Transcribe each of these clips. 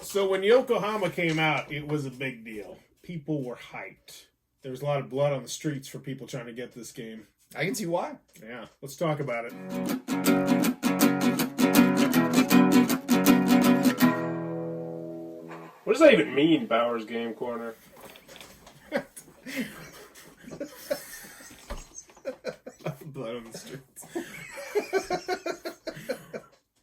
So when Yokohama came out, it was a big deal. People were hyped. There was a lot of blood on the streets for people trying to get this game. I can see why. Yeah, let's talk about it. What does that even mean, Bauer's Game Corner? Blood on the streets.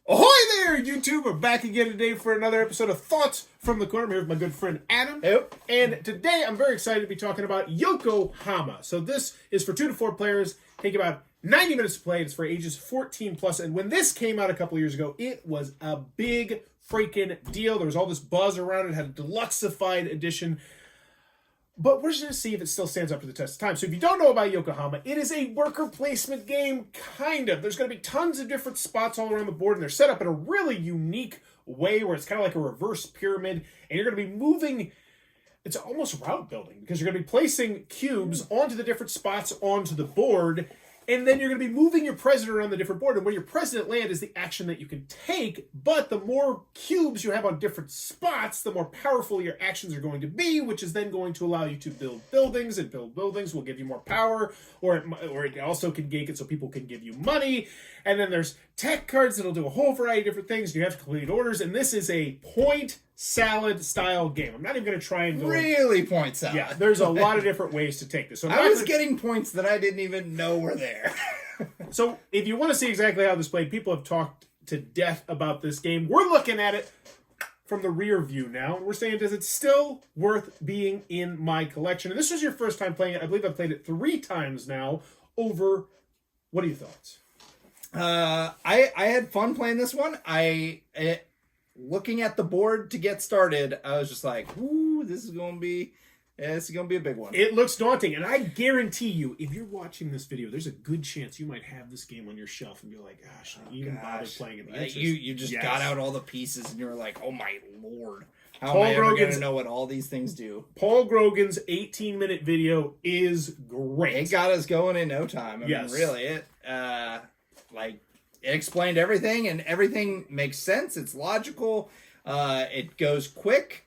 Ahoy there, YouTube! We're back again today for another episode of Thoughts from the Corner. I'm here with my good friend Adam. Yep. And today I'm very excited to be talking about Yokohama. So this is for 2 to 4 players. Take about 90 minutes to play. It's for ages 14 plus. And when this came out a couple years ago, it was a big freaking deal. There was all this buzz around it. It had a deluxeified edition. But we're just going to see if it still stands up to the test of time. So if you don't know about Yokohama, it is a worker placement game, kind of. There's going to be tons of different spots all around the board, and they're set up in a really unique way where it's kind of like a reverse pyramid, and you're going to be moving. It's almost route building because you're going to be placing cubes onto the different spots onto the board, and then you're going to be moving your president around the different board. And where your president land is the action that you can take, but the more cubes you have on different spots, the more powerful your actions are going to be, which is then going to allow you to build buildings, and build buildings will give you more power, or it also can make it so people can give you money. And then there's tech cards that'll do a whole variety of different things. You have to complete orders, and this is a point salad style game. I'm not even going to try and go Really point salad. Yeah, there's a lot of different ways to take this. So I was getting points that I didn't even know were there. So if you want to see exactly how this played, people have talked to death about this game. We're looking at it from the rear view now, and we're saying, does it still worth being in my collection? And this was your first time playing it. I believe I've played it 3 times now over. What are your thoughts? I had fun playing this one. Looking at the board to get started, I was just like, "Ooh, this is gonna be a big one." It looks daunting, and I guarantee you, if you're watching this video, there's a good chance you might have this game on your shelf and be like, "Gosh, I even bother playing it." You just got out all the pieces, and you were like, "Oh my lord, how Paul am I ever Grogan's- gonna know what all these things do?" Paul Grogan's 18-minute video is great. It got us going in no time. I Yes. mean, really, it explained everything, and everything makes sense. It's logical. It goes quick.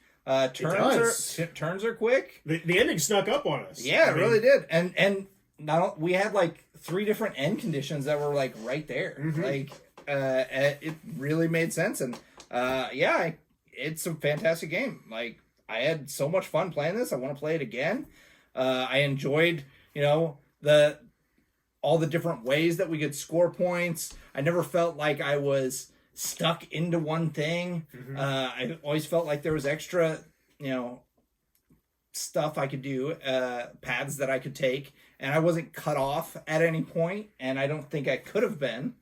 Turns are quick. The ending snuck up on us. Yeah, it really did. And now we had like 3 different end conditions that were like right there. Mhm. It really made sense. And it's a fantastic game. Like, I had so much fun playing this. I want to play it again. I enjoyed, all the different ways that we could score points. I never felt like I was stuck into one thing. Mhm. I always felt like there was extra, stuff I could do, paths that I could take, and I wasn't cut off at any point, and I don't think I could have been,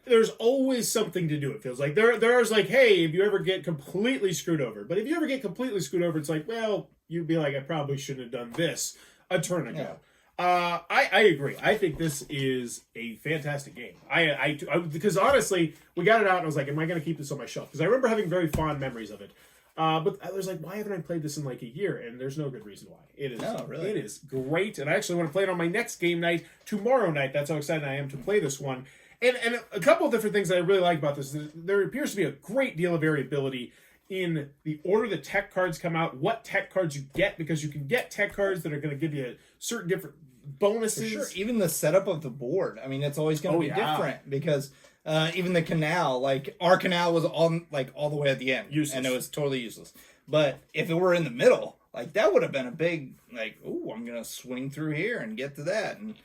There's always something to do, it feels like. There's like, hey, if you ever get completely screwed over. But if you ever get completely screwed over, it's like, well, you'd be like, I probably shouldn't have done this a turn ago. Yeah. I agree. I think this is a fantastic game. I because honestly, we got it out and I was like, am I going to keep this on my shelf? Because I remember having very fond memories of it. But I was like, why haven't I played this in like a year? And there's no good reason why. It is. No, really. It is great. And I actually want to play it on my next game night tomorrow night. That's how excited I am to play this one. And a couple of different things that I really like about this is there appears to be a great deal of variability in the order the tech cards come out, what tech cards you get, because you can get tech cards that are going to give you certain different bonuses. For sure. Even the setup of the board. I mean, it's always going to be different because even the canal, like our canal was all the way at the end, Useless. and it was totally useless. But if it were in the middle, like that would have been a big I'm going to swing through here and get to that, and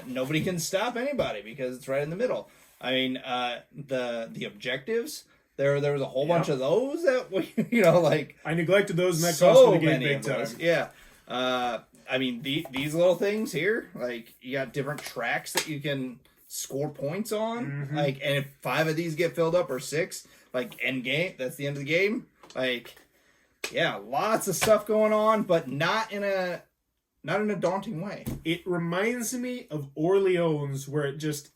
nobody can stop anybody because it's right in the middle. I mean, the objectives. There was a whole bunch of those that we, I neglected those, and that so cost me the game many big of time. those. Yeah. I mean, these little things here, like, you got different tracks that you can score points on. Mhm. Like, and if 5 of these get filled up, or 6, like, end game, that's the end of the game. Like, yeah, lots of stuff going on, but not in a daunting way. It reminds me of Orleans, where it just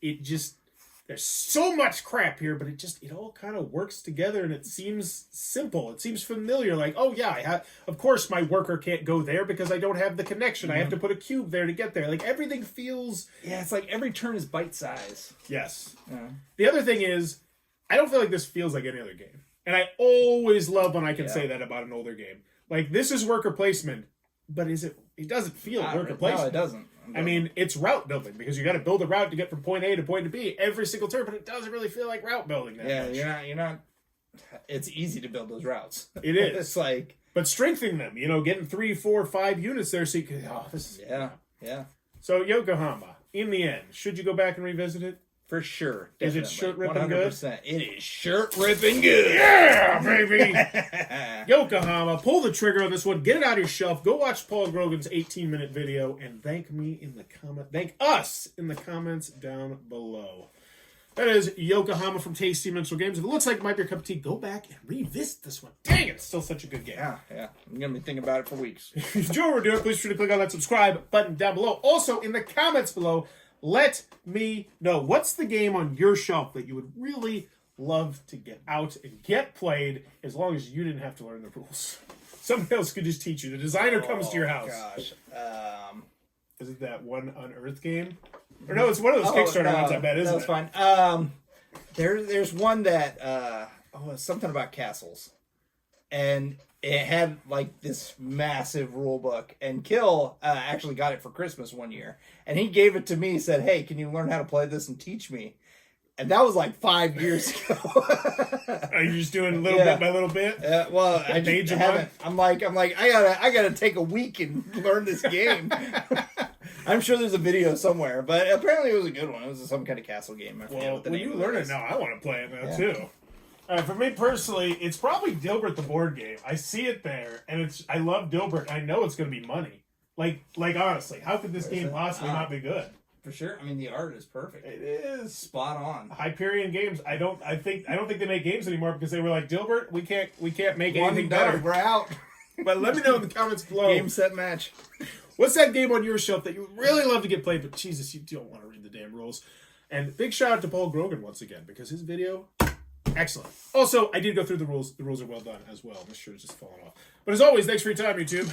there's so much crap here, but it all kind of works together, and it seems simple. It seems familiar. Like, oh yeah, of course my worker can't go there because I don't have the connection. I have to put a cube there to get there. Like, everything feels. Yeah, it's like every turn is bite size. Yes. Yeah. The other thing is, I don't feel like this feels like any other game. And I always love when I can say that about an older game. Like, this is worker placement, but is it? It doesn't feel worker placement. No, it doesn't. I mean, it's route building because you got to build a route to get from point A to point B every single turn, but it doesn't really feel like route building that much. You're not. It's easy to build those routes. It is. It's like, but strengthening them, getting 3, 4, 5 units there, so you can. Oh, this is yeah. So Yokohama, in the end, should you go back and revisit it? For sure. Is it Definitely. shirt ripping good? 100%. It is shirt ripping good. Yeah, baby. Yokohama, pull the trigger on this one. Get it out of your shelf. Go watch Paul Grogan's 18-minute video and thank me in the comment. Thank us in the comments down below. That is Yokohama from Tasty Mental Games. If it looks like it might be your cup of tea, go back and revisit this one. Dang it, it's still such a good game. Yeah. I'm going to be thinking about it for weeks. If you enjoy what we're doing, please be sure to click on that subscribe button down below. Also, in the comments below, let me know what's the game on your shelf that you would really love to get out and get played as long as you didn't have to learn the rules. Somebody else could just teach you. The designer comes to your house. Gosh. Is it that one Unearthed game? Or no, it's one of those Kickstarter ones, I bet, isn't it? That's fine. There's one that, it's something about castles. And it had, like, this massive rule book. And Kill actually got it for Christmas one year. And he gave it to me. He said, hey, can you learn how to play this and teach me? And that was, like, 5 years ago. Are you just doing little bit by little bit? Well, I just haven't. I'm like, I gotta take a week and learn this game. I'm sure there's a video somewhere, but apparently it was a good one. It was some kind of castle game. Well, when you learn it now, I want to play it now too. All right, for me personally, it's probably Dilbert the board game. I see it there, and I love Dilbert. I know it's going to be money. Like honestly, how could this game possibly not be good? For sure. I mean, the art is perfect. It is spot on. Hyperion Games. I don't think they make games anymore because they were like, Dilbert, we can't make anything better. We're out. But let me know in the comments below. Game, set, match. What's that game on your shelf that you would really love to get played, but Jesus, you don't want to read the damn rules? And big shout out to Paul Grogan once again, because his video, excellent. Also, I did go through the rules. The rules are well done as well. This shirt is just falling off. But as always, thanks for your time, YouTube.